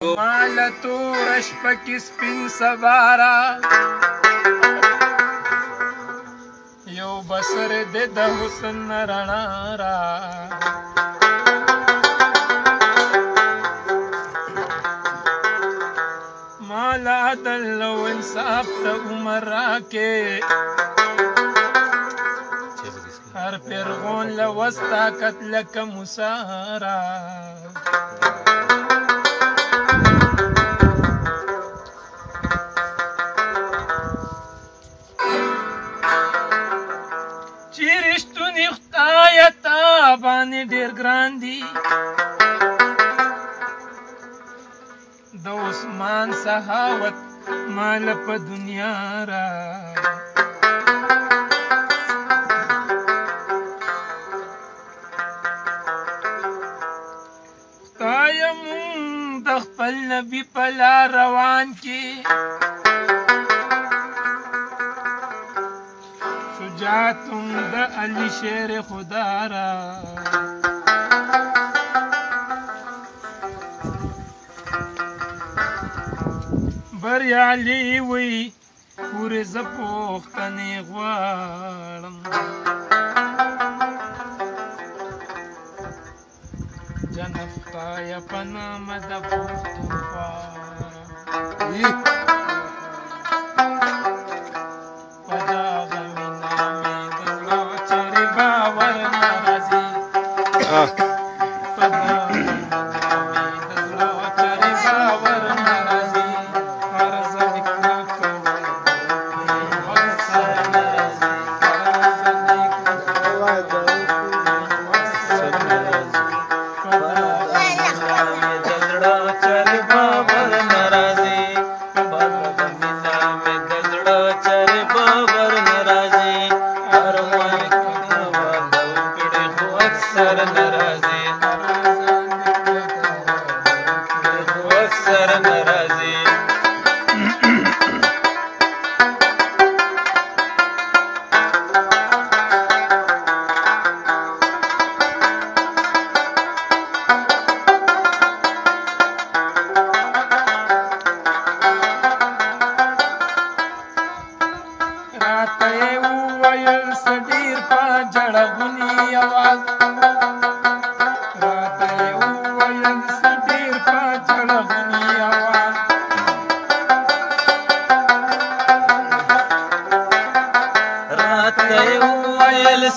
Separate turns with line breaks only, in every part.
مال تور شپه کې سپین سبارا یو بسر دې د حسن رڼا را مال عدل او انصاف ته عمر راکې هر پیرغون لوستا قتل کمسارا چیرشتونی خدایتا باندې ډیر ګران دي د عثمان سخاوت مال په دنیا را خدای مونږ د خپل نبی په لار روان کې شجاعتم د علی شیر خدا را بریالی وی پورې زه پوښتنې غواړم جنت خدایه په نامه د پښتونخوا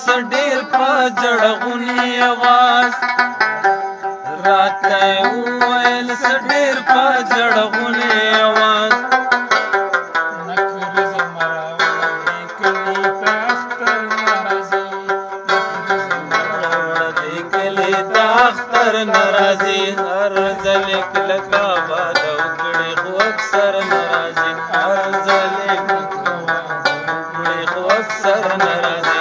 سډیر په جړغونی आवाज راته ویل سډیر په جړغونی आवाज
نکر زمرا کلی تختر ناراضي
کلی تختر ناراضي هر ځل کلکا باد وکړي خو اکثر ناراضي هر ځل وکړي خو اکثر ناراضي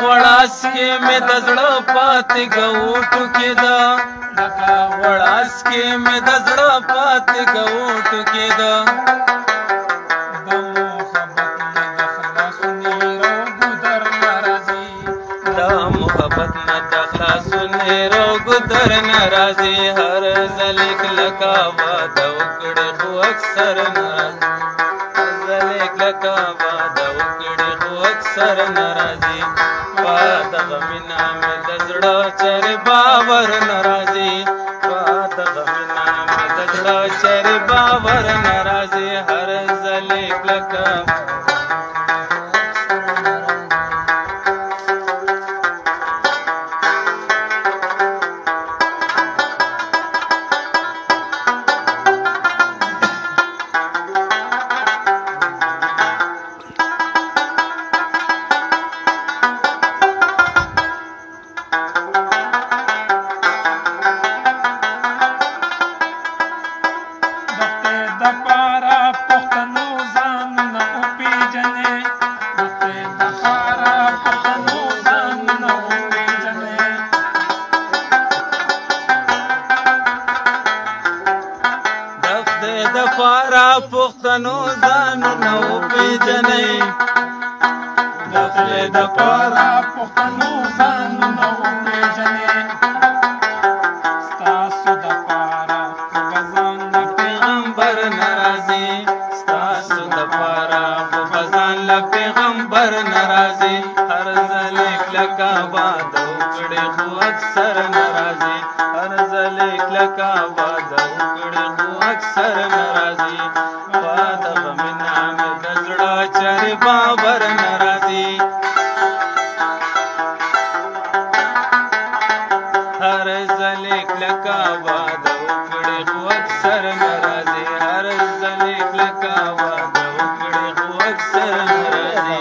غړاسکې مې د زړه پاتې ګوټو کې ده لکه غړاسکې مې د زړه پاتې ګوټو کې ده د محبت نه د خلاصون هیرو ګدر ناراضي هر ځل کلکا واده وکړي خو اکثر ناراضي هر ځل کلکا واده وکړي خو اکثر ناراضي دغه مینا مې د زړه چرې باور ناراضي دغه مینا مې د زړه چرې باور ناراضي هر ځل کلکا پښتنو ځانونه وپېژنئ
د خدای دپاره پښتنو ځانونه وپېژنئ ستاسو دپاره خو به ځان له
پیغمبر ناراضي ستاسو دپاره خو به ځان له پیغمبر ناراضي هر ځلې کلکه واده وکړې خو اکثر ناراضي هر ځلې کلکه واده وکړې خو اکثر ناراضي خوا د غمونه مې د زړه چارې باور ناراضي هر ځلې کلکه واده وکړې خو اکثر ناراضي هر ځلې کلکه واده وکړې خو اکثر ناراضي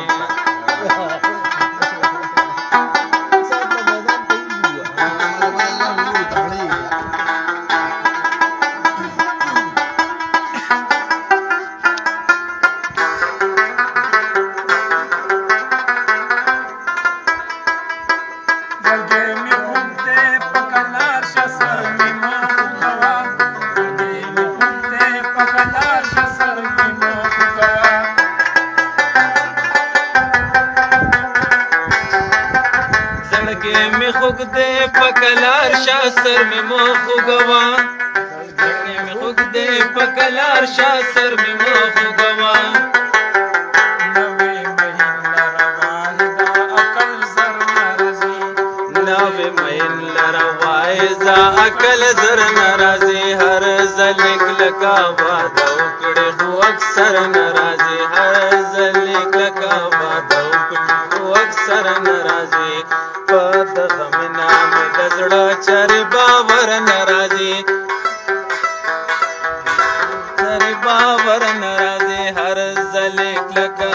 خوږ دې پکلار شاه سر مې مو خوږوا زړګې مې خوږ دې پکلار شاه سر مې مو خوږوا نوې مین لروای زا عقل زر ناراضي هر ځلې کلکه واده وکړې خو اکثر ناراضي هر ځلې کلکه واده وکړې خو اکثر ناراضي په د غمنا مې د زړه چارې باور ناراضي چارې باور ناراضي هر ځلې کلکه